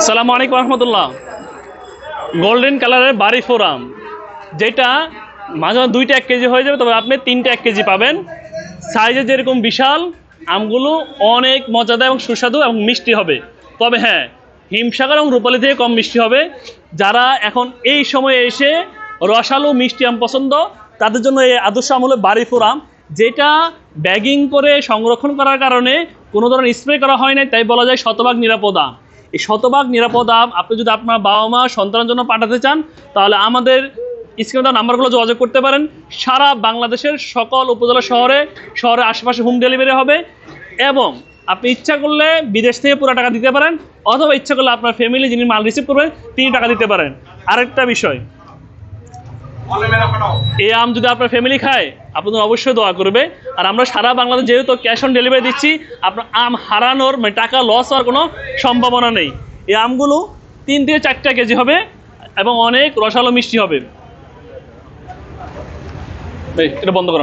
আসসালামু আলাইকুম রহমতুল্লাহ। গোল্ডেন কালারের বাড়ি ফোর আম, যেটা মাঝে মাঝে দুইটা 1 কেজি হয়ে যাবে, তবে আপনি 3টা 1 কেজি পাবেন। সাইজে যেরকম বিশাল, আমগুলো অনেক মজাদার এবং সুস্বাদু এবং মিষ্টি হবে। তবে হ্যাঁ, হিমসাগর এবং রূপালী থেকে কম মিষ্টি হবে। যারা এখন এই সময়ে এসে রসালো মিষ্টি আম পছন্দ, তাদের জন্য এই আদর্শ আম হলো বাড়ি ফোর আম, যেটা ব্যাগিং করে সংরক্ষণ করার কারণে কোনো ধরনের স্প্রে করা হয় নাই, তাই বলা যায় শতভাগ নিরাপদ আম। এই শতভাগ নিরাপদ আম আপনি যদি আপনার বাবা মা সন্তানের জন্য পাঠাতে চান, তাহলে আমাদের স্ক্রিনে দেওয়া নাম্বারগুলো যোগাযোগ করতে পারেন। সারা বাংলাদেশের সকল উপজেলা শহরে আশেপাশে হোম ডেলিভারি হবে, এবং আপনি ইচ্ছা করলে বিদেশ থেকে পুরো টাকা দিতে পারেন, অথবা ইচ্ছা করলে আপনার ফ্যামিলি যিনি মাল রিসিভ করবেন তিনি টাকা দিতে পারেন। আরেকটা বিষয়, এই আম যদি আপনার ফ্যামিলি খায়, আপনাদের অবশ্যই দোয়া করবে। আর আমরা সারা বাংলাদেশ যেহেতু ক্যাশ অন ডেলিভারি দিচ্ছি, আপনার আম হারানোর মানে টাকা লস হওয়ার কোনো সম্ভাবনা নেই। এই আমগুলো 3 থেকে 4টা কেজি হবে এবং অনেক রসালো মিষ্টি হবে। এটা বন্ধ করা।